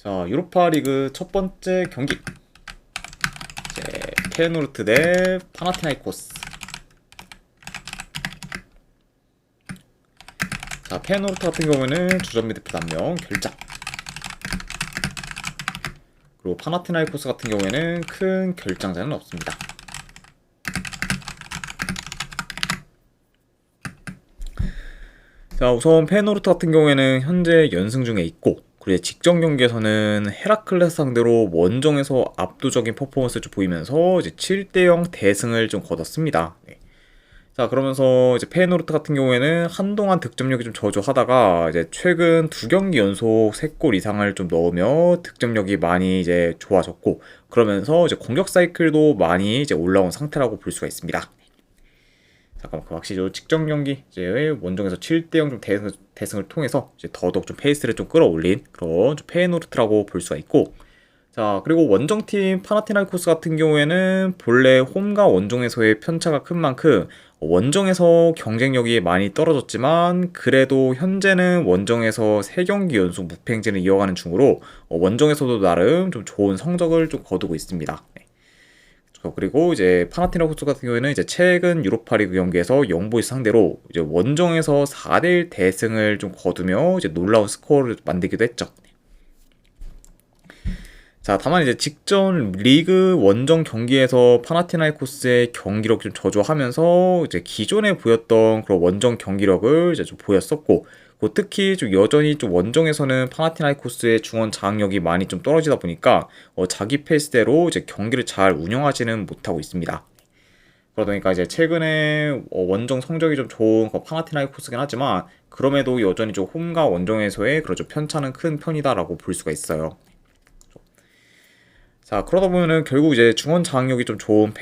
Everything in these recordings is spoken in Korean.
자, 유로파 리그 첫 번째 경기. 이제 페노르트 대 파나티나이코스. 자, 페노르트 같은 경우에는 주전 미드필더 1명 결장. 그리고 파나티나이코스 같은 경우에는 큰 결장자는 없습니다. 자, 우선 페노르트 같은 경우에는 현재 연승 중에 있고, 그리고 직전 경기에서는 헤라클레스 상대로 원정에서 압도적인 퍼포먼스를 좀 보이면서 이제 7대0 대승을 좀 거뒀습니다. 네. 자, 그러면서 이제 페노르트 같은 경우에는 한동안 득점력이 좀 저조하다가 이제 최근 두 경기 연속 3골 이상을 좀 넣으며 득점력이 많이 이제 좋아졌고, 그러면서 이제 공격 사이클도 많이 이제 올라온 상태라고 볼 수가 있습니다. 잠깐만, 그 확실히 직전 경기 이제 원정에서 7대0 좀 대승을 통해서 이제 더더욱 좀 페이스를 좀 끌어올린 그런 좀 페노르트라고 볼 수가 있고, 자, 그리고 원정팀 파나티나이코스 같은 경우에는 본래 홈과 원정에서의 편차가 큰 만큼 원정에서 경쟁력이 많이 떨어졌지만 그래도 현재는 원정에서 3경기 연속 무패 행진을 이어가는 중으로 원정에서도 나름 좀 좋은 성적을 좀 거두고 있습니다. 네. 그리고 이제 파나티나이코스 같은 경우에는 이제 최근 유로파리그 경기에서 영보이 상대로 이제 원정에서 4대1 대승을 좀 거두며 이제 놀라운 스코어를 만들기도 했죠. 자, 다만 이제 직전 리그 원정 경기에서 파나티나이코스의 경기력 좀 저조하면서 이제 기존에 보였던 그런 원정 경기력을 이제 좀 보였었고, 그 특히 좀 여전히 좀 원정에서는 파나티나이코스의 중원 장악력이 많이 좀 떨어지다 보니까 자기 페이스대로 이제 경기를 잘 운영하지는 못하고 있습니다. 그러다 보니까 이제 최근에 원정 성적이 좀 좋은 파나티나이코스긴 하지만 그럼에도 여전히 좀 홈과 원정에서의 그런 좀 편차는 큰 편이다라고 볼 수가 있어요. 자, 그러다 보면은 결국 이제 중원 장악력이 좀 좋은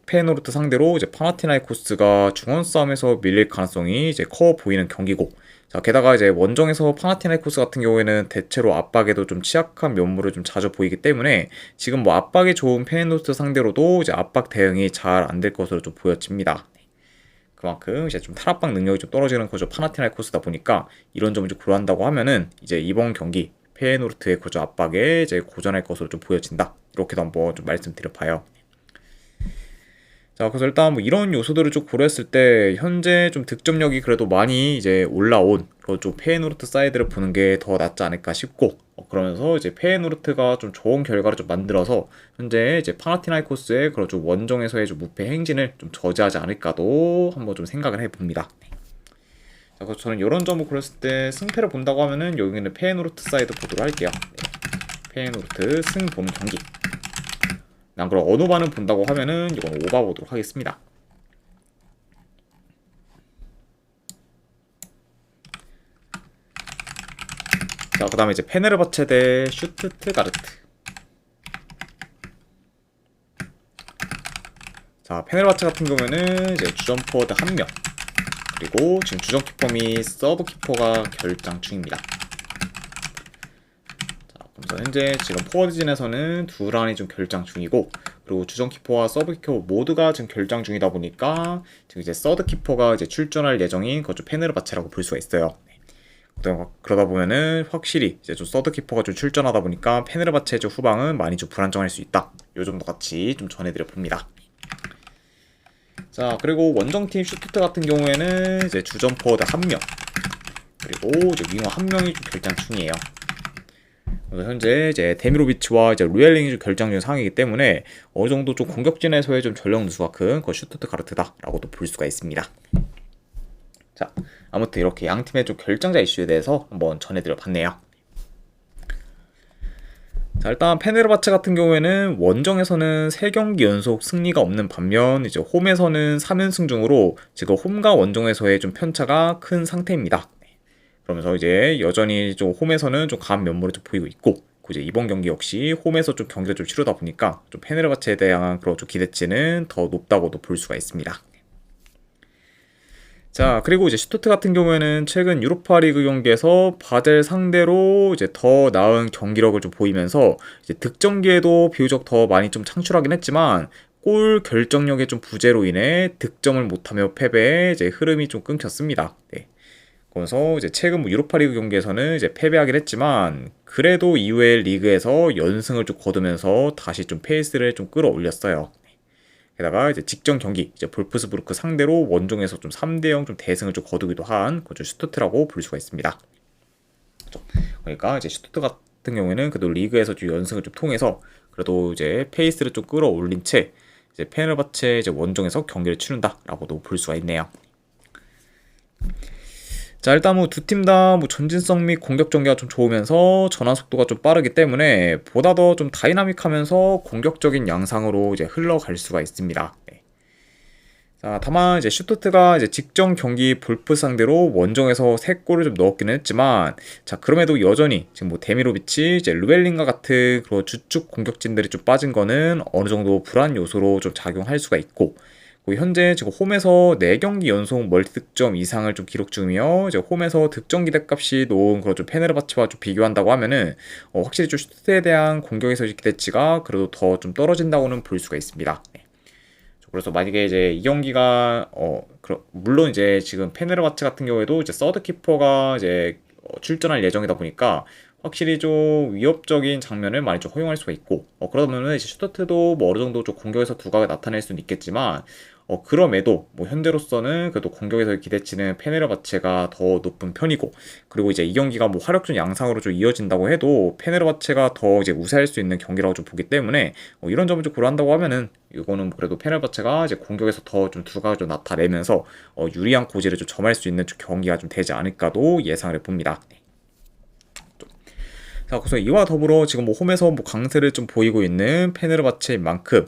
페노르트 상대로 이제 파나티나이코스가 중원 싸움에서 밀릴 가능성이 이제 커 보이는 경기고, 자, 게다가 이제 원정에서 파나티나이코스 같은 경우에는 대체로 압박에도 좀 취약한 면모를 좀 자주 보이기 때문에 지금 뭐 압박이 좋은 페노르트 상대로도 이제 압박 대응이 잘 안 될 것으로 좀 보여집니다. 그만큼 이제 좀 탈압박 능력이 좀 떨어지는 거죠. 파나티나이코스다 보니까 이런 점을 좀 고려한다고 하면은 이제 이번 경기 페노르트의 거저 압박에 이제 고전할 것으로 좀 보여진다. 이렇게도 한번 좀 말씀드려봐요. 자, 그래서 일단 뭐 이런 요소들을 좀 고려했을 때 현재 좀 득점력이 그래도 많이 이제 올라온 그런 좀 페노르트 사이드를 보는 게 더 낫지 않을까 싶고, 그러면서 이제 페노르트가 좀 좋은 결과를 좀 만들어서 현재 이제 파나티나이코스의 그런 좀 원정에서의 좀 무패 행진을 좀 저지하지 않을까도 한번 좀 생각을 해봅니다. 자, 그래서 저는 이런 점을 고렸을 때 승패를 본다고 하면은 여기는 페노르트 사이드 보도록 할게요. 네. 페노르트 승 본 경기. 난 그럼 어노바는 본다고 하면은 이건 오바 보도록 하겠습니다. 자, 그 다음에 이제 페네르바체 대 슈투트가르트. 자, 페네르바체 같은 경우에는 이제 주전 포워드 1명, 그리고 지금 주전 키퍼 및 서브 키퍼가 결장 중입니다. 그래서 현재 지금 포워드진에서는 두란이 좀 결장 중이고, 그리고 주전 키퍼와 서브 키퍼 모두가 지금 결장 중이다 보니까 지금 이제 서드 키퍼가 이제 출전할 예정인 그저 페네르바체라고 볼 수가 있어요. 그러다 보면은 확실히 이제 좀 서드 키퍼가 좀 출전하다 보니까 페네르바체의 후방은 많이 좀 불안정할 수 있다. 요 정도 같이 좀 전해드려 봅니다. 자, 그리고 원정팀 슈투트 같은 경우에는 이제 주전 포워드 1명, 그리고 이제 윙어 1명이 좀 결장 중이에요. 그래서 현재 이제 데미로비치와 이제 루엘링이 좀 결장 중 상황이기 때문에 어느 정도 좀 공격진에서의 좀 전력 누수가 큰 그 슈투트가르트다라고도 볼 수가 있습니다. 자, 아무튼 이렇게 양 팀의 좀 결장자 이슈에 대해서 한번 전해드려 봤네요. 자, 일단 페네르바체 같은 경우에는 원정에서는 3경기 연속 승리가 없는 반면 이제 홈에서는 3연승 중으로 지금 홈과 원정에서의 좀 편차가 큰 상태입니다. 그러면서 이제 여전히 좀 홈에서는 좀 강한 면모를 좀 보이고 있고, 이제 이번 경기 역시 홈에서 좀 경기를 좀 치르다 보니까 좀 페네르바체에 대한 그런 좀 기대치는 더 높다고도 볼 수가 있습니다. 자, 그리고 이제 슈투트 같은 경우에는 최근 유로파 리그 경기에서 바젤 상대로 이제 더 나은 경기력을 좀 보이면서 이제 득점기에도 비교적 더 많이 좀 창출하긴 했지만 골 결정력의 좀 부재로 인해 득점을 못하며 패배에 이제 흐름이 좀 끊겼습니다. 네. 그래서 이제 최근 뭐 유로파 리그 경기에서는 이제 패배하긴 했지만 그래도 이후에 리그에서 연승을 좀 거두면서 다시 좀 페이스를 좀 끌어올렸어요. 게다가 이제 직전 경기 이제 볼프스부르크 상대로 원정에서 좀 3대0 좀 대승을 좀 거두기도 한 그좀 슈투트라고 볼 수가 있습니다. 그러니까 이제 슈투트 같은 경우에는 그래도 리그에서 좀 연승을 좀 통해서 그래도 이제 페이스를 좀 끌어올린 채 이제 페네르바체 이제 원정에서 경기를 치른다라고도 볼 수가 있네요. 자, 일단 뭐 두 팀 다 뭐 전진성 및 공격 전개가 좀 좋으면서 전환 속도가 좀 빠르기 때문에 보다 더 좀 다이나믹하면서 공격적인 양상으로 이제 흘러갈 수가 있습니다. 네. 자, 다만 이제 슈투트가 이제 직전 경기 볼프 상대로 원정에서 3골을 좀 넣었기는 했지만, 자, 그럼에도 여전히 지금 뭐 데미로비치, 이제 루벨린과 같은 그런 주축 공격진들이 좀 빠진 거는 어느 정도 불안 요소로 좀 작용할 수가 있고, 현재 지금 홈에서 4경기 연속 멀티득점 이상을 좀 기록 중이며, 이제 홈에서 득점 기대값이 놓은 그런 좀 페네르바체와 좀 비교한다고 하면은 확실히 좀 슈트에 대한 공격에서의 기대치가 그래도 더 좀 떨어진다고는 볼 수가 있습니다. 네. 그래서 만약에 이제 이 경기가 물론 이제 지금 페네르바체 같은 경우에도 이제 서드 키퍼가 이제 출전할 예정이다 보니까 확실히 좀 위협적인 장면을 많이 좀 허용할 수가 있고 그러다 보면 이제 슈터트도 뭐 어느 정도 좀 공격에서 두각을 나타낼 수는 있겠지만 그럼에도 뭐 현재로서는 그래도 공격에서의 기대치는 페네르바체가 더 높은 편이고, 그리고 이제 이 경기가 뭐 화력적 양상으로 좀 이어진다고 해도 페네르바체가 더 이제 우세할 수 있는 경기라고 좀 보기 때문에 이런 점을 좀 고려한다고 하면은 이거는 그래도 페네르바체가 이제 공격에서 더 좀 두각을 좀 나타내면서 유리한 고지를 좀 점할 수 있는 좀 경기가 좀 되지 않을까도 예상을 해봅니다. 자, 그래서 이와 더불어 지금 뭐 홈에서 뭐 강세를 좀 보이고 있는 페네르바체인 만큼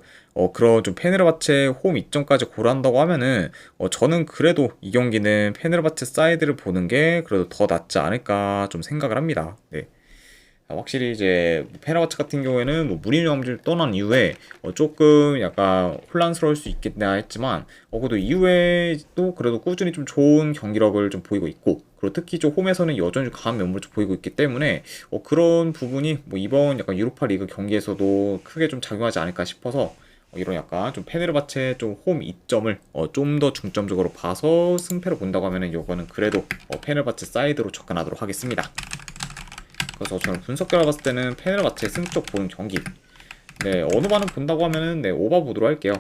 그런 좀 페네르바체 홈 이점까지 고려한다고 하면은 저는 그래도 이 경기는 페네르바체 사이드를 보는 게 그래도 더 낫지 않을까 좀 생각을 합니다. 네. 확실히 이제 페네르바체 같은 경우에는 뭐 무리뉴 감독을 떠난 이후에 조금 약간 혼란스러울 수 있겠나 했지만 그래도 이후에도 그래도 꾸준히 좀 좋은 경기력을 좀 보이고 있고, 그리고 특히 좀 홈에서는 여전히 강한 면모를 좀 보이고 있기 때문에 그런 부분이 뭐 이번 약간 유로파 리그 경기에서도 크게 좀 작용하지 않을까 싶어서 이런 약간 좀 페네르바체 좀 홈 이점을 좀 더 중점적으로 봐서 승패를 본다고 하면은 이거는 그래도 페네르바체 사이드로 접근하도록 하겠습니다. 그래서 저는 분석 결과 봤을 때는 페네르바체 승적 보는 경기, 네, 어느 반은 본다고 하면은 네, 오바 보도록 할게요.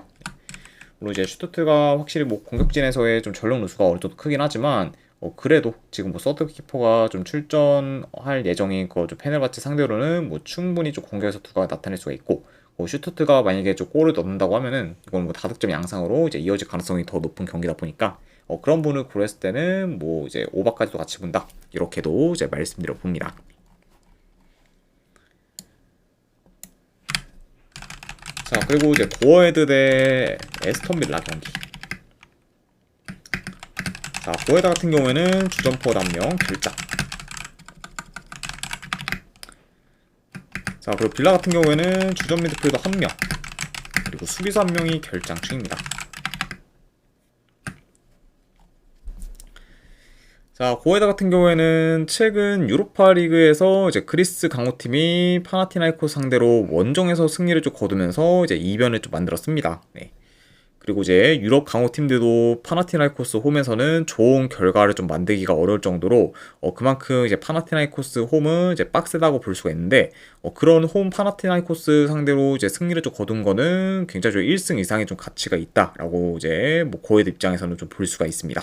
물론 이제 슈투트가 확실히 뭐 공격진에서의 좀 전력 누수가 어느 정도 크긴 하지만 그래도 지금 뭐 서드 키퍼가 좀 출전할 예정인 좀 페네르바체 상대로는 뭐 충분히 좀 공격에서 두각을 나타낼 수가 있고, 슈투트가 만약에 좀 골을 넣는다고 하면은 이건 뭐 다득점 양상으로 이제 이어질 가능성이 더 높은 경기다 보니까 그런 부분을 고려했을 때는 뭐 이제 오바까지도 같이 본다, 이렇게도 이제 말씀드려 봅니다. 자, 그리고 이제 고어헤드 대 에스턴 빌라 경기. 자, 고어헤드 같은 경우에는 주전포 단명 결장. 자, 그리고 빌라 같은 경우에는 주전 미드필더 1명, 그리고 수비수 1명이 결장 중입니다. 자, 고에다 같은 경우에는 최근 유로파 리그에서 이제 그리스 강호팀이 파나티나이코스 상대로 원정에서 승리를 좀 거두면서 이제 이변을 좀 만들었습니다. 네. 그리고 이제 유럽 강호팀들도 파나티나이코스 홈에서는 좋은 결과를 좀 만들기가 어려울 정도로 그만큼 이제 파나티나이코스 홈은 이제 빡세다고 볼 수가 있는데 그런 홈 파나티나이코스 상대로 이제 승리를 좀 거둔 거는 굉장히 좀 1승 이상의 좀 가치가 있다라고 이제 뭐 고에드 입장에서는 좀 볼 수가 있습니다.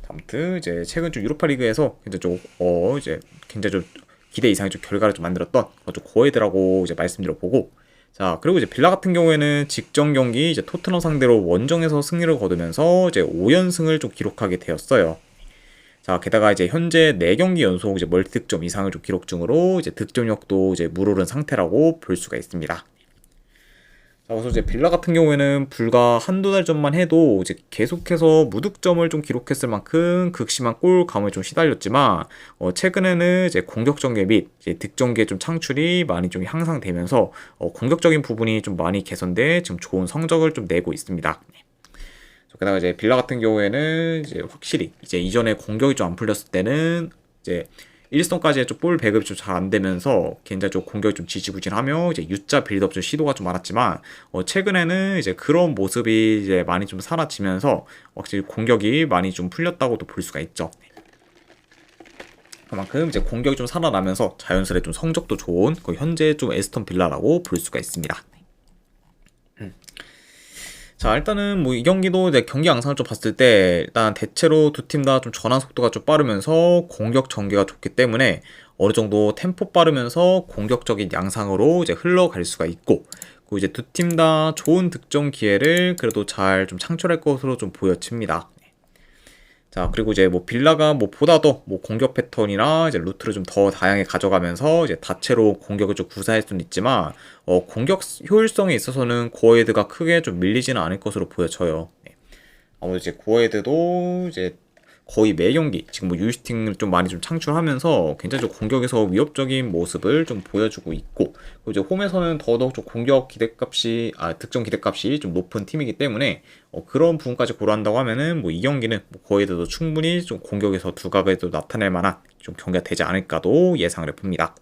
아무튼 이제 최근 좀 유로파 리그에서 굉장히 좀 이제 굉장히 좀 기대 이상의 좀 결과를 좀 만들었던 좀 고에드라고 이제 말씀드려 보고, 자, 그리고 이제 빌라 같은 경우에는 직전 경기 이제 토트넘 상대로 원정에서 승리를 거두면서 이제 5연승을 좀 기록하게 되었어요. 자, 게다가 이제 현재 4경기 연속 이제 멀티득점 이상을 좀 기록 중으로 이제 득점력도 이제 물오른 상태라고 볼 수가 있습니다. 자, 그래서 이제 빌라 같은 경우에는 불과 한두 달 전만 해도 이제 계속해서 무득점을 좀 기록했을 만큼 극심한 골감에 좀 시달렸지만 최근에는 이제 공격 전개 및 이제 득점계 좀 창출이 많이 좀 향상되면서 공격적인 부분이 좀 많이 개선돼 지금 좋은 성적을 좀 내고 있습니다. 게다가 이제 빌라 같은 경우에는 이제 확실히 이제 이전에 공격이 좀 안 풀렸을 때는 이제 1선까지의 볼 배급이 좀 잘 안 되면서 굉장히 좀 공격이 좀 지지부진하며 이제 U자 빌드업 좀 시도가 좀 많았지만 최근에는 이제 그런 모습이 이제 많이 좀 사라지면서 확실히 공격이 많이 좀 풀렸다고도 볼 수가 있죠. 그만큼 이제 공격이 좀 살아나면서 자연스레 좀 성적도 좋은 거의 현재 좀 에스턴 빌라라고 볼 수가 있습니다. 자, 일단은 뭐 이 경기도 이제 경기 양상을 좀 봤을 때 일단 대체로 두 팀 다 좀 전환 속도가 좀 빠르면서 공격 전개가 좋기 때문에 어느 정도 템포 빠르면서 공격적인 양상으로 이제 흘러갈 수가 있고, 그리고 이제 두 팀 다 좋은 득점 기회를 그래도 잘 좀 창출할 것으로 좀 보여집니다. 자, 그리고 이제 뭐 빌라가 뭐 보다 더 뭐 공격 패턴이나 이제 루트를 좀 더 다양하게 가져가면서 이제 다채로 공격을 좀 구사할 수는 있지만 공격 효율성에 있어서는 고어헤드가 크게 좀 밀리지는 않을 것으로 보여져요. 네. 아무래도 이제 고어헤드도 이제 거의 매 경기 지금 뭐 유슈팅을 좀 많이 좀 창출하면서 굉장히 좀 공격에서 위협적인 모습을 좀 보여주고 있고, 그리고 이제 홈에서는 더더욱 좀 공격 기대값이 득점 기대값이 좀 높은 팀이기 때문에 그런 부분까지 고려한다고 하면은 뭐 이 경기는 뭐 거의도 충분히 좀 공격에서 두각을 또 나타낼 만한 좀 경기가 되지 않을까도 예상을 해봅니다.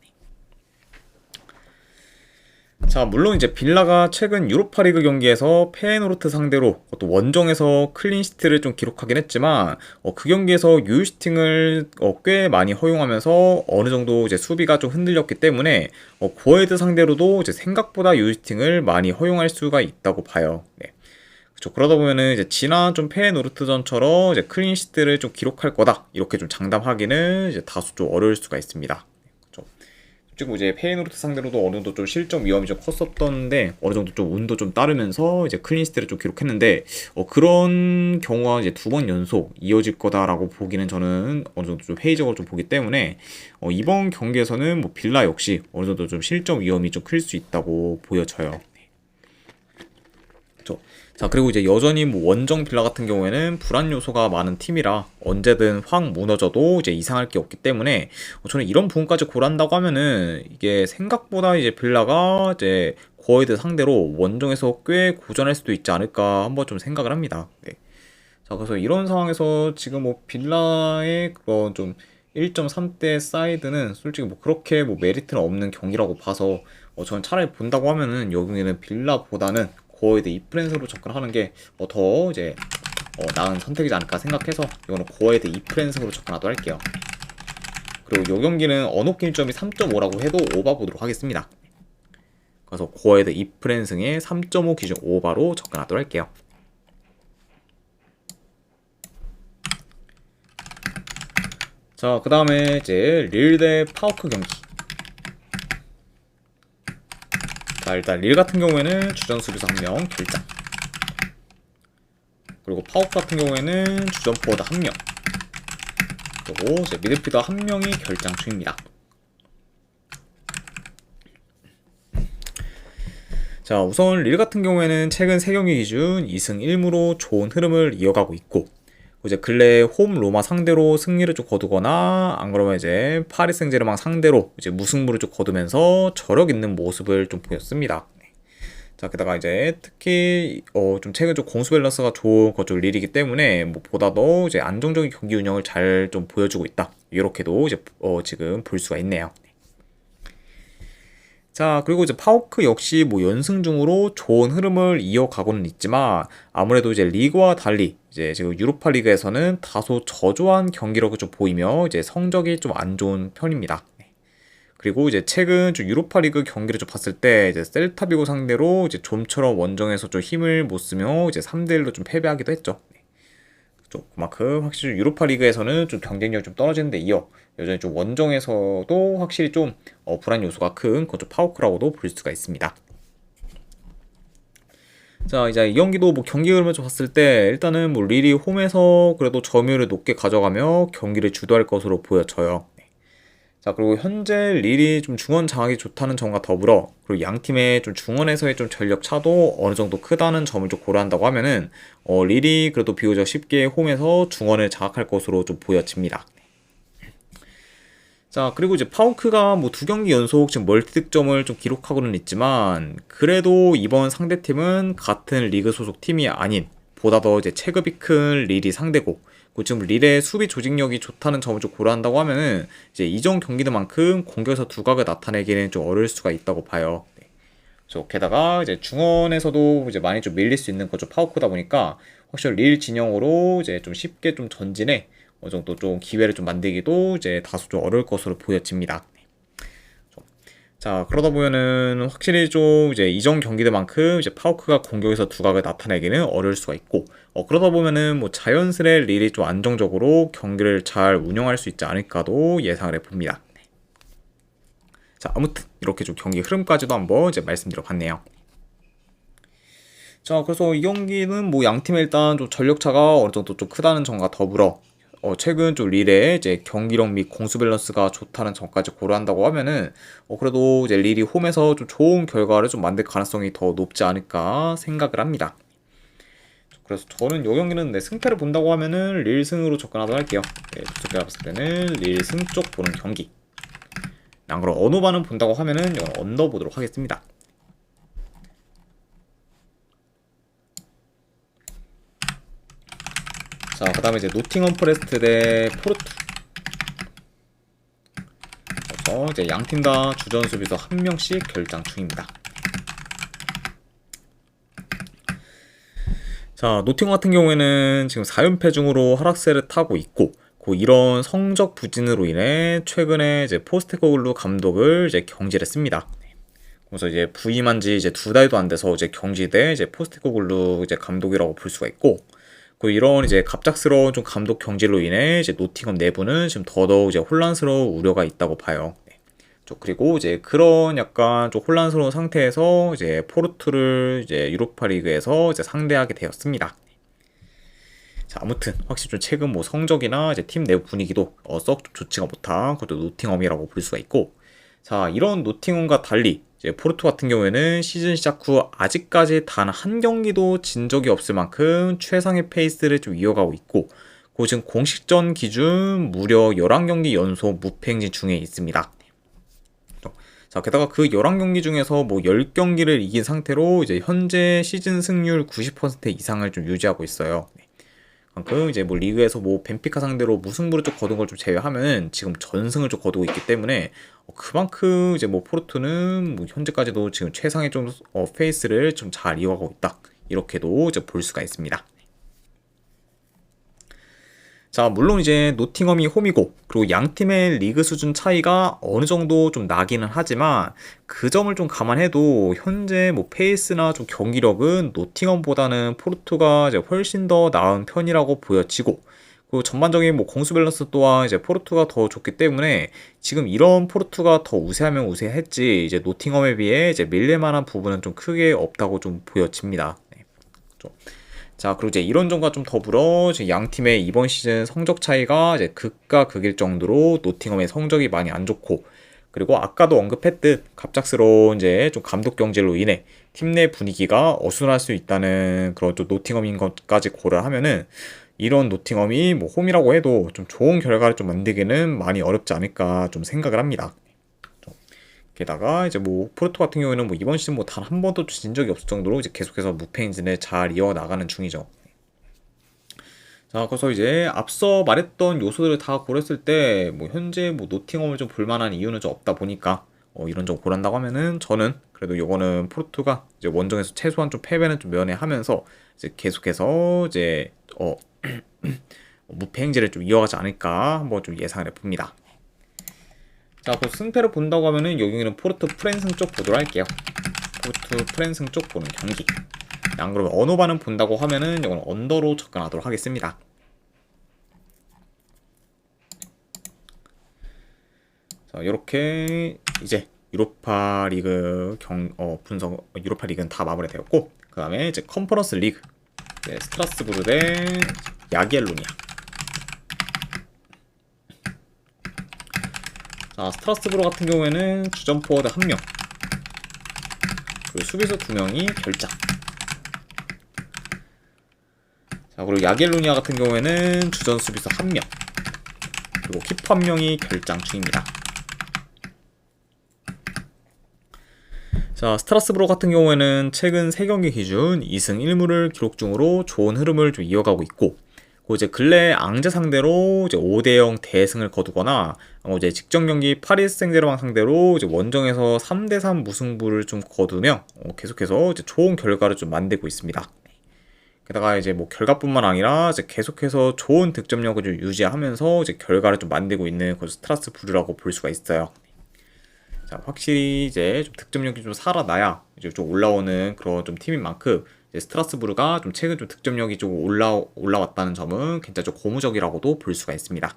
자, 물론 이제 빌라가 최근 유로파리그 경기에서 페에노르트 상대로 또 원정에서 클린시트를 좀 기록하긴 했지만 그 경기에서 유슈팅을 꽤 많이 허용하면서 어느 정도 이제 수비가 좀 흔들렸기 때문에 고헤드 상대로도 이제 생각보다 유슈팅을 많이 허용할 수가 있다고 봐요. 네. 그렇죠. 그러다 보면은 이제 지난 좀 페에노르트전처럼 이제 클린시트를 좀 기록할 거다 이렇게 좀 장담하기는 이제 다소 좀 어려울 수가 있습니다. 지금 이제 페이노르트 상대로도 어느 정도 좀 실점 위험이 좀 컸었던데 어느 정도 좀 운도 좀 따르면서 이제 클린시트를 좀 기록했는데 그런 경우가 이제 두 번 연속 이어질 거다라고 보기는 저는 어느 정도 좀 회의적으로 좀 보기 때문에 이번 경기에서는 뭐 빌라 역시 어느 정도 좀 실점 위험이 좀 클 수 있다고 보여져요. 그렇죠. 자, 그리고 이제 여전히 뭐 원정 빌라 같은 경우에는 불안 요소가 많은 팀이라 언제든 확 무너져도 이제 이상할 게 없기 때문에 저는 이런 부분까지 고려한다고 하면은 이게 생각보다 이제 빌라가 이제 고어헤드 상대로 원정에서 꽤 고전할 수도 있지 않을까 한번 좀 생각을 합니다. 네. 자, 그래서 이런 상황에서 지금 뭐 빌라의 그런 좀 1.3대 사이드는 솔직히 뭐 그렇게 뭐 메리트는 없는 경기라고 봐서 저는 차라리 본다고 하면은 여기는 빌라보다는 고어헤드 이프렌스로 접근하는 게 더 이제 나은 선택이지 않을까 생각해서 이거는 고어헤드 이프렌스로 접근하도록 할게요. 그리고 이 경기는 언어게임 점이 3.5라고 해도 오바 보도록 하겠습니다. 그래서 고어헤드 이프렌스의 3.5 기준 오바로 접근하도록 할게요. 자, 그 다음에 이제 릴 대 파우크 경기. 자, 일단 릴 같은 경우에는 주전 수비수 1명 결장, 그리고 파우크 같은 경우에는 주전 포워드 1명, 그리고 이제 미드필더 1명이 결장 중입니다. 자, 우선 릴 같은 경우에는 최근 3경기 기준 2승 1무로 좋은 흐름을 이어가고 있고, 이제 근래 홈 로마 상대로 승리를 좀 거두거나 안 그러면 이제 파리 생제르맹 상대로 이제 무승부를 좀 거두면서 저력 있는 모습을 좀 보였습니다. 자, 게다가 이제 특히 좀 최근 좀 공수 밸런스가 좋은 거쪽 릴이기 때문에 뭐 보다 더 이제 안정적인 경기 운영을 잘 좀 보여주고 있다. 이렇게도 이제 지금 볼 수가 있네요. 자, 그리고 이제 파우크 역시 뭐 연승 중으로 좋은 흐름을 이어가고는 있지만 아무래도 이제 리그와 달리 이제 지금 유로파 리그에서는 다소 저조한 경기력을 좀 보이며 이제 성적이 좀 안 좋은 편입니다. 그리고 이제 최근 좀 유로파 리그 경기를 좀 봤을 때 이제 셀타비고 상대로 이제 좀처럼 원정에서 좀 힘을 못 쓰며 이제 3대1로 좀 패배하기도 했죠. 그만큼 확실히 유로파 리그에서는 좀 경쟁력이 좀 떨어지는 데 이어 여전히 좀 원정에서도 확실히 좀 불안 요소가 큰 그건 좀 파우크라고도 볼 수가 있습니다. 자, 이제 이 경기도 뭐 경기 흐름을 좀 봤을 때 일단은 뭐 릴이 홈에서 그래도 점유율을 높게 가져가며 경기를 주도할 것으로 보여져요. 자, 그리고 현재 릴이 좀 중원 장악이 좋다는 점과 더불어 그리고 양 팀의 좀 중원에서의 좀 전력 차도 어느 정도 크다는 점을 좀 고려한다고 하면은 릴이 그래도 비교적 쉽게 홈에서 중원을 장악할 것으로 좀 보여집니다. 자, 그리고 이제 파우크가 뭐 2경기 연속 지금 멀티 득점을 좀 기록하고는 있지만 그래도 이번 상대팀은 같은 리그 소속 팀이 아닌 보다 더 이제 체급이 큰 릴이 상대고, 지금 릴의 수비 조직력이 좋다는 점을 좀 고려한다고 하면은 이제 이전 경기들만큼 공격에서 두각을 나타내기는 좀 어려울 수가 있다고 봐요. 게다가 이제 중원에서도 이제 많이 좀 밀릴 수 있는 거죠. 파우크다 보니까 확실히 릴 진영으로 이제 좀 쉽게 좀 전진해 어느 정도 좀 기회를 좀 만들기도 이제 다소 좀 어려울 것으로 보여집니다. 자, 그러다 보면은 확실히 좀 이제 이전 경기들만큼 이제 파우크가 공격에서 두각을 나타내기는 어려울 수가 있고, 그러다 보면은 뭐 자연스레 릴이 좀 안정적으로 경기를 잘 운영할 수 있지 않을까도 예상을 해봅니다. 자, 아무튼 이렇게 좀 경기 흐름까지도 한번 이제 말씀드려 봤네요. 자, 그래서 이 경기는 뭐 양팀의 일단 좀 전력차가 어느 정도 좀 크다는 점과 더불어 최근 좀 릴의 이제 경기력 및 공수 밸런스가 좋다는 점까지 고려한다고 하면은 그래도 이제 릴이 홈에서 좀 좋은 결과를 좀 만들 가능성이 더 높지 않을까 생각을 합니다. 그래서 저는 이 경기는 승패를 본다고 하면은 릴 승으로 접근하도록 할게요. 두껍게 봤을 때는 릴 승 쪽 보는 경기. 안 그럼 언어반은 본다고 하면은 이건 언더 보도록 하겠습니다. 자, 그 다음에 이제 노팅엄 포레스트 대 포르투. 그래서 이제 양팀 다 주전 수비수 한 명씩 결장 중입니다. 자, 노팅엄 같은 경우에는 지금 4연패 중으로 하락세를 타고 있고, 이런 성적 부진으로 인해 최근에 이제 포스테코글루 감독을 이제 경질했습니다. 그래서 이제 부임한 지 이제 2달도 안 돼서 이제 경질된 이제 포스테코글루 이제 감독이라고 볼 수가 있고, 이런 이제 갑작스러운 좀 감독 경질로 인해 이제 노팅엄 내부는 지금 더더욱 이제 혼란스러운 우려가 있다고 봐요. 그리고 이제 그런 약간 좀 혼란스러운 상태에서 이제 포르투를 이제 유로파리그에서 이제 상대하게 되었습니다. 자, 아무튼 확실히 좀 최근 뭐 성적이나 이제 팀 내부 분위기도 썩 좋지가 못한 그것도 노팅엄이라고 볼 수가 있고, 자, 이런 노팅엄과 달리 이제 포르투 같은 경우에는 시즌 시작 후 아직까지 단 한 경기도 진 적이 없을 만큼 최상의 페이스를 좀 이어가고 있고, 지금 공식전 기준 무려 11경기 연속 무패 행진 중에 있습니다. 자, 게다가 그 11경기 중에서 뭐 10경기를 이긴 상태로 이제 현재 시즌 승률 90% 이상을 좀 유지하고 있어요. 그만큼 이제 뭐 리그에서 뭐 벤피카 상대로 무승부를 좀 거둔 걸 좀 제외하면 지금 전승을 좀 거두고 있기 때문에 그만큼 이제 뭐 포르투는 뭐 현재까지도 지금 최상의 좀 페이스를 좀 잘 이어가고 있다, 이렇게도 이제 볼 수가 있습니다. 자, 물론 이제 노팅엄이 홈이고 그리고 양 팀의 리그 수준 차이가 어느 정도 좀 나기는 하지만 그 점을 좀 감안해도 현재 뭐 페이스나 좀 경기력은 노팅엄보다는 포르투가 이제 훨씬 더 나은 편이라고 보여지고, 그리고 전반적인 뭐 공수 밸런스 또한 이제 포르투가 더 좋기 때문에 지금 이런 포르투가 더 우세하면 우세했지 이제 노팅엄에 비해 이제 밀릴 만한 부분은 좀 크게 없다고 좀 보여집니다. 네. 자, 그리고 이제 이런 점과 좀 더불어 양 팀의 이번 시즌 성적 차이가 이제 극과 극일 정도로 노팅엄의 성적이 많이 안 좋고, 그리고 아까도 언급했듯 갑작스러운 이제 좀 감독 경질로 인해 팀 내 분위기가 어수선할 수 있다는 그런 좀 노팅엄인 것까지 고려하면은 이런 노팅엄이 뭐 홈이라고 해도 좀 좋은 결과를 좀 만들기는 많이 어렵지 않을까 좀 생각을 합니다. 게다가 이제 뭐 포르투 같은 경우에는 뭐 이번 시즌 뭐 단 한 번도 진 적이 없을 정도로 이제 계속해서 무패 행진을 잘 이어 나가는 중이죠. 자, 그래서 이제 앞서 말했던 요소들을 다 고렸을 때 뭐 현재 뭐 노팅엄을 좀 볼만한 이유는 좀 없다 보니까 이런 점 고른다고 하면은 저는 그래도 요거는 포르투가 이제 원정에서 최소한 좀 패배는 좀 면회하면서 이제 계속해서 이제 무패 행진을 좀 이어가지 않을까 한번 좀 예상을 해봅니다. 자, 그 승패를 본다고 하면은 여기는 포르투 프랜승 쪽 보도록 할게요. 포르투 프랜승 쪽 보는 경기. 안 그러면 언어반은 본다고 하면은 이건 언더로 접근하도록 하겠습니다. 자, 이렇게 이제 유로파 리그 유로파 리그는 다 마무리되었고, 그 다음에 이제 컨퍼런스 리그, 스트라스부르 대 야기엘로니아. 자, 스트라스부르 같은 경우에는 주전 포워드 1명, 그리고 수비수 2명이 결장. 자, 그리고 야겔로니아 같은 경우에는 주전 수비수 1명, 그리고 키퍼 1명이 결장 중입니다. 자, 스트라스부르 같은 경우에는 최근 3경기 기준 2승 1무를 기록 중으로 좋은 흐름을 좀 이어가고 있고, 이제 근래 앙제 상대로 이제 5대0 대승을 거두거나 이제 직전 경기 파리스 생제르맹 상대로 이제 원정에서 3대3 무승부를 좀 거두며 계속해서 이제 좋은 결과를 좀 만들고 있습니다. 게다가 이제 뭐 결과뿐만 아니라 이제 계속해서 좋은 득점력을 좀 유지하면서 이제 결과를 좀 만들고 있는 그 스트라스부르라고 볼 수가 있어요. 자, 확실히 이제 좀 득점력이 좀 살아나야 이제 좀 올라오는 그런 좀 팀인 만큼 이제 스트라스부르가 좀 최근 좀 득점력이 좀 올라왔다는 점은 굉장히 좀 고무적이라고도 볼 수가 있습니다.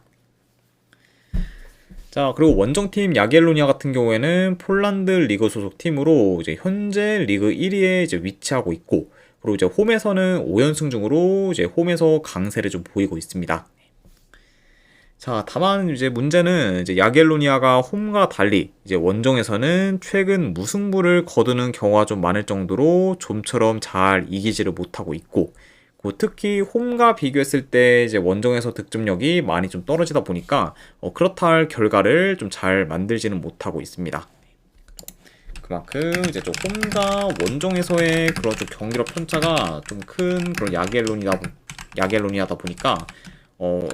자, 그리고 원정팀 야겔로니아 같은 경우에는 폴란드 리그 소속 팀으로 이제 현재 리그 1위에 이제 위치하고 있고, 그리고 이제 홈에서는 5연승 중으로 이제 홈에서 강세를 좀 보이고 있습니다. 자, 다만 이제 문제는 이제 야겔로니아가 홈과 달리 이제 원정에서는 최근 무승부를 거두는 경우가 좀 많을 정도로 좀처럼 잘 이기지를 못하고 있고, 특히 홈과 비교했을 때 이제 원정에서 득점력이 많이 좀 떨어지다 보니까 그렇다 할 결과를 좀 잘 만들지는 못하고 있습니다. 그만큼 이제 좀 홈과 원정에서의 그런 좀 경기력 편차가 좀 큰 그런 야겔로니아다 보니까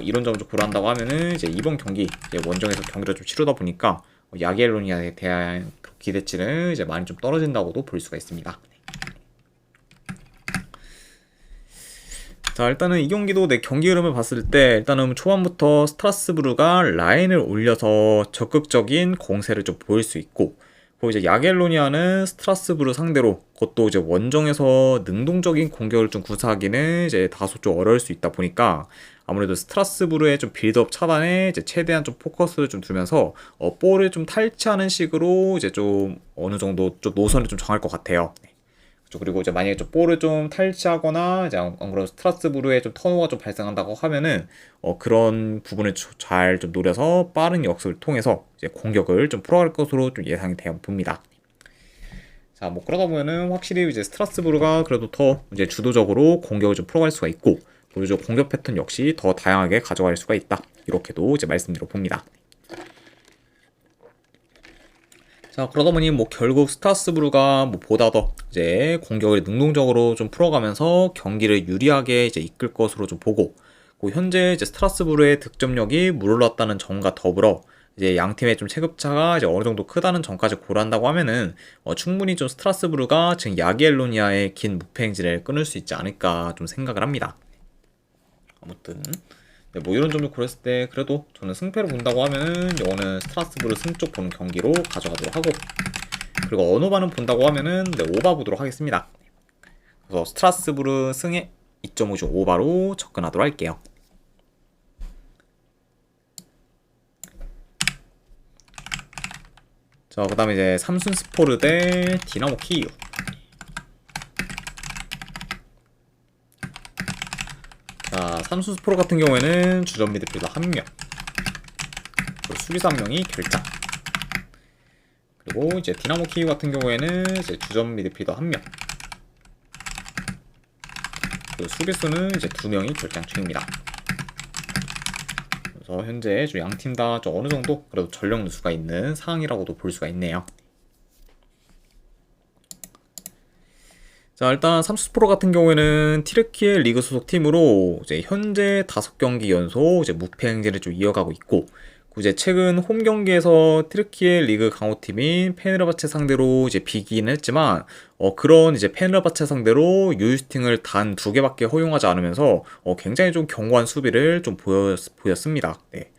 이런 점을 좀 고려한다고 하면은 이제 이번 경기 이제 원정에서 경기를 좀 치르다 보니까 야겔로니아에 대한 기대치는 이제 많이 좀 떨어진다고도 볼 수가 있습니다. 자, 일단은 이 경기도 내 경기 흐름을 봤을 때 일단은 초반부터 스트라스부르가 라인을 올려서 적극적인 공세를 좀 보일 수 있고, 그리고 이제 야겔로니아는 스트라스부르 상대로 그것도 이제 원정에서 능동적인 공격을 좀 구사하기는 이제 다소 좀 어려울 수 있다 보니까 아무래도 스트라스부르의 좀 빌드업 차단에 이제 최대한 좀 포커스를 좀 두면서 볼을 좀 탈취하는 식으로 이제 좀 어느 정도 좀 노선을 좀 정할 것 같아요. 그리고 이제 만약에 좀 볼을 좀 탈취하거나 이제 안 그런 스트라스부르에 좀 턴오버가 좀 발생한다고 하면은 그런 부분을 잘 좀 노려서 빠른 역습을 통해서 이제 공격을 좀 풀어갈 것으로 좀 예상이 되어 봅니다. 자, 뭐 그러다 보면은 확실히 이제 스트라스부르가 그래도 더 이제 주도적으로 공격을 좀 풀어갈 수가 있고, 그리고 이제 공격 패턴 역시 더 다양하게 가져갈 수가 있다. 이렇게도 이제 말씀드려 봅니다. 자, 그러다 보니 뭐 결국 스트라스부르가 뭐 보다 더 이제 공격을 능동적으로 좀 풀어가면서 경기를 유리하게 이제 이끌 것으로 좀 보고, 현재 이제 스트라스부르의 득점력이 물올랐다는 점과 더불어 이제 양 팀의 좀 체급차가 이제 어느 정도 크다는 점까지 고려한다고 하면은 충분히 좀 스트라스부르가 지금 야기엘로니아의 긴 무패 행진을 끊을 수 있지 않을까 좀 생각을 합니다. 아무튼 네, 뭐 이런 점을 고렸을 때 그래도 저는 승패를 본다고 하면은 이거는 스트라스부르 승 쪽 보는 경기로 가져가도록 하고, 그리고 언오바는 본다고 하면은 네, 오바 보도록 하겠습니다. 그래서 스트라스부르 승에 2.5조 오바로 접근하도록 할게요. 자, 그 다음에 이제 삼순스포르 대 디나모 키이우. 자, 삼순스포르 같은 경우에는 주전 미드필더 1명, 그리고 수비수 1명이 결장. 그리고 이제 디나모 키이우 같은 경우에는 이제 주전 미드필더 1명, 그리고 수비수는 이제 2명이 결장 중입니다. 그래서 현재 양 팀 다 어느 정도 그래도 전력 누수가 있는 상황이라고도 볼 수가 있네요. 자, 일단 삼수스포르 같은 경우에는 튀르키예 리그 소속 팀으로 이제 현재 5경기 연속 이제 무패 행진을 좀 이어가고 있고, 이제 최근 홈 경기에서 튀르키예 리그 강호팀인 페네르바체 상대로 이제 비기긴 했지만 그런 이제 페네르바체 상대로 유유슈팅을 단 2개밖에 허용하지 않으면서 굉장히 좀 견고한 수비를 좀 보였습니다. 네.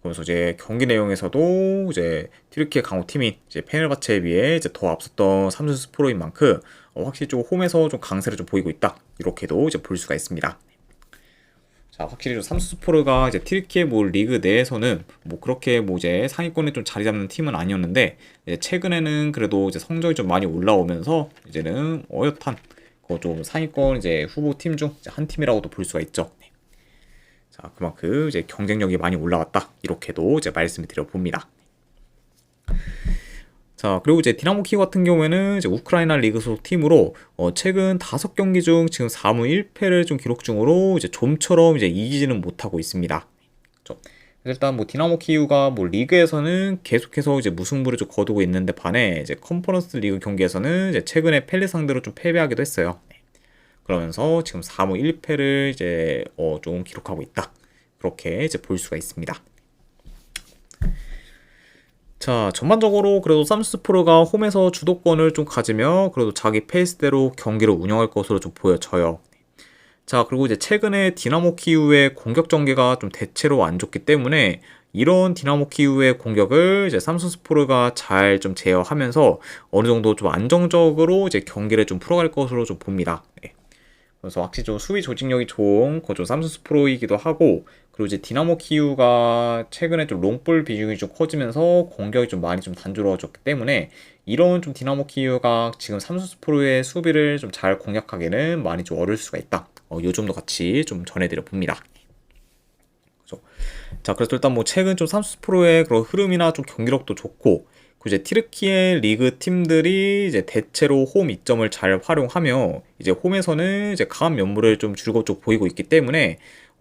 그래서 이제 경기 내용에서도 이제 튀르키예 강호팀인 이제 페네르바체에 비해 이제 더 앞섰던 삼성스포로인 만큼 확실히 좀 홈에서 좀 강세를 좀 보이고 있다. 이렇게도 이제 볼 수가 있습니다. 자, 확실히 삼성스포르가 이제 튀르키예 뭐 리그 내에서는 뭐 그렇게 뭐 이제 상위권에 좀 자리 잡는 팀은 아니었는데, 이제 최근에는 그래도 이제 성적이 좀 많이 올라오면서 이제는 어엿한 좀 상위권 이제 후보 팀 중 한 팀이라고도 볼 수가 있죠. 자, 그만큼 이제 경쟁력이 많이 올라왔다. 이렇게도 이제 말씀을 드려봅니다. 자, 그리고 이제 디나모 키이우 같은 경우에는 이제 우크라이나 리그 소속 팀으로 최근 5경기 중 지금 4무 1패를 좀 기록 중으로 이제 좀처럼 이제 이기지는 못하고 있습니다. 그렇죠? 일단 뭐 디나모 키이우가 뭐 리그에서는 계속해서 이제 무승부를 좀 거두고 있는데 반해 이제 컨퍼런스 리그 경기에서는 이제 최근에 펠리 상대로 좀 패배하기도 했어요. 그러면서 지금 4무 1패를 이제 좀 기록하고 있다. 그렇게 이제 볼 수가 있습니다. 자, 전반적으로 그래도 삼스포르가 홈에서 주도권을 좀 가지며 그래도 자기 페이스대로 경기를 운영할 것으로 좀 보여져요. 자, 그리고 이제 최근에 디나모 키우의 공격 전개가 좀 대체로 안 좋기 때문에 이런 디나모 키우의 공격을 이제 삼성스포르가 잘 좀 제어하면서 어느 정도 좀 안정적으로 이제 경기를 좀 풀어갈 것으로 좀 봅니다. 네. 그래서 확실히 좀 수비 조직력이 좋은 그좀 삼성스프로이기도 하고, 그리고 이제 디나모 키우가 최근에 좀 롱볼 비중이 좀 커지면서 공격이 좀 많이 좀 단조로워졌기 때문에 이런 좀 디나모 키우가 지금 삼성스프로의 수비를 좀 잘 공략하기는 많이 좀 어려울 수가 있다. 요 점도 같이 좀 전해드려 봅니다. 그죠? 자, 그래서 일단 뭐 최근 좀 삼성스프로의 그런 흐름이나 좀 경기력도 좋고, 그 이제 티르키의 리그 팀들이 이제 대체로 홈 이점을 잘 활용하며 이제 홈에서는 이제 강한 면모를 좀 줄곧 보이고 있기 때문에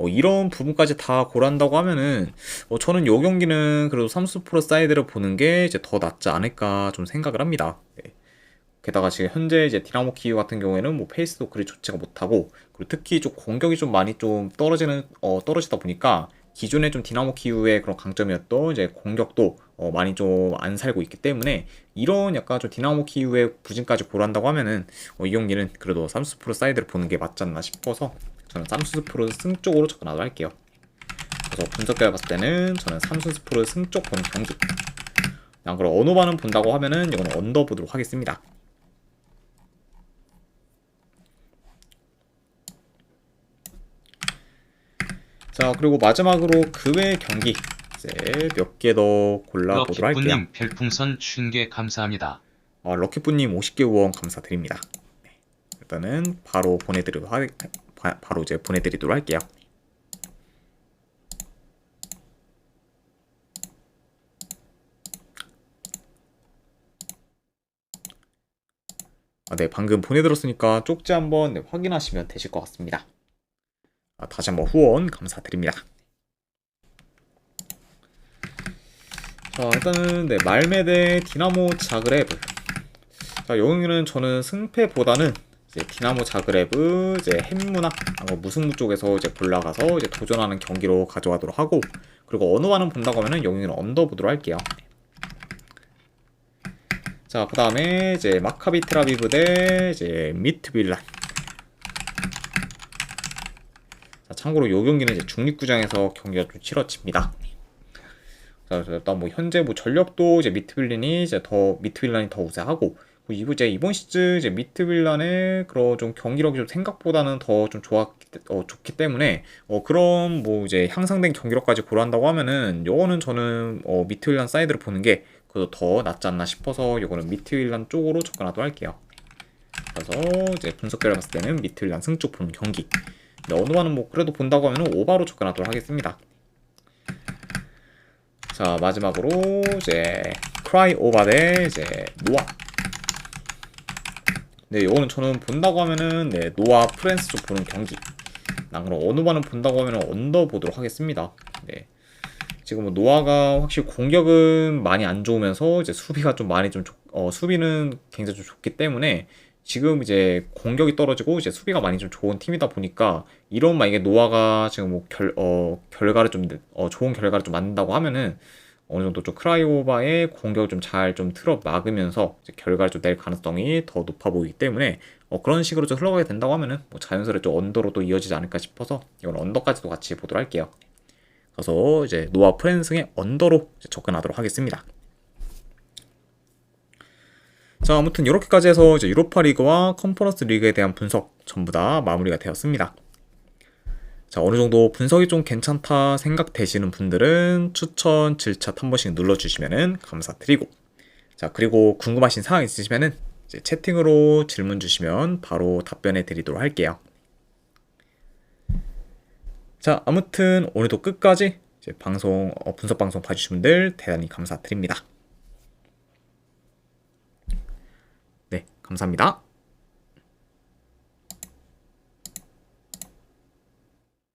이런 부분까지 다 고려한다고 하면은 저는 요 경기는 그래도 삼수프로 사이드를 보는 게 이제 더 낫지 않을까 좀 생각을 합니다. 네. 게다가 지금 현재 이제 디나모 키이우 같은 경우에는 뭐 페이스도 그리 좋지가 못하고, 그리고 특히 좀 공격이 좀 많이 좀 떨어지다 보니까 기존에 좀 디나모 키이우의 그런 강점이었던 이제 공격도 많이 좀 안 살고 있기 때문에 이런 약간 좀 디나모 키이우의 부진까지 고려한다고 하면은 이 경기는 그래도 삼수프로 사이드를 보는 게 맞지 않나 싶어서 저는 삼수프로 승 쪽으로 접근하도록 할게요. 그래서 분석결 봤을 때는 저는 삼수프로 승 쪽 보는 경기. 그럼 언어반은 본다고 하면은 이건 언더 보도록 하겠습니다. 자, 그리고 마지막으로 그 외 경기 이제 몇 개 더 골라보도록 할게요. 럭키뿌님 별풍선 50개 감사합니다. 럭키뿌님 50개 후원 감사드립니다. 네, 일단은 바로 바로 이제 보내드리도록 할게요. 네, 방금 보내드렸으니까 쪽지 한번 확인하시면 되실 것 같습니다. 다시 한번 후원 감사드립니다. 자, 일단은 말메 대 디나모 자그레브. 자, 여기는 저는 승패보다는 이제 디나모 자그레브 이제 햄무나 무승부 쪽에서 이제 골라가서 이제 도전하는 경기로 가져가도록 하고, 그리고 언어와는 본다고 하면은 여기는 언더 보도록 할게요. 자, 그 다음에 이제 마카비 트라비브 대 이제 미트빌란. 자, 참고로 요 경기는 이제 중립구장에서 경기가 좀 치러집니다. 자, 일단 뭐 현재 뭐 전력도 이제 미트빌란이 더 우세하고, 이번 시즌 이제 미트빌란의 그런 좀 경기력이 좀 생각보다는 더 좀 좋기 때문에 그런 뭐 이제 향상된 경기력까지 고려한다고 하면은 요거는 저는 미트빌란 사이드를 보는 게 그래도 더 낫지 않나 싶어서 요거는 미트빌란 쪽으로 접근하도록 할게요. 그래서 이제 분석결과 봤을 때는 미트빌란 승쪽 보는 경기. 언어와는 뭐 그래도 본다고 하면은 오바로 접근하도록 하겠습니다. 자, 마지막으로 이제 크라이 오바 대 이제 노아. 네, 이거는 저는 본다고 하면은 노아 프랜스 쪽 보는 경기. 그럼 어느 반은 본다고 하면은 언더 보도록 하겠습니다. 네. 지금 뭐 노아가 확실히 공격은 많이 안 좋으면서 이제 수비가 좀 많이 수비는 굉장히 좀 좋기 때문에 지금 이제 공격이 떨어지고 이제 수비가 많이 좀 좋은 팀이다 보니까 이런 만약에 노아가 지금 뭐 결과를 좀 좋은 결과를 좀 만든다고 하면은 어느 정도 좀 크라이오바의 공격을 좀 잘 좀 틀어 막으면서 이제 결과를 좀 낼 가능성이 더 높아 보이기 때문에 그런 식으로 좀 흘러가게 된다고 하면은 뭐 자연스레 좀 언더로 또 이어지지 않을까 싶어서 이건 언더까지도 같이 보도록 할게요. 그래서 이제 노아 프랜승의 언더로 접근하도록 하겠습니다. 자, 아무튼 이렇게까지 해서 이제 유로파 리그와 컨퍼런스 리그에 대한 분석 전부 다 마무리가 되었습니다. 자, 어느 정도 분석이 좀 괜찮다 생각되시는 분들은 추천 질차 한 번씩 눌러주시면 감사드리고, 자, 그리고 궁금하신 사항 있으시면은 이제 채팅으로 질문 주시면 바로 답변해 드리도록 할게요. 자, 아무튼 오늘도 끝까지 이제 분석 방송 봐주신 분들 대단히 감사드립니다. 네, 감사합니다.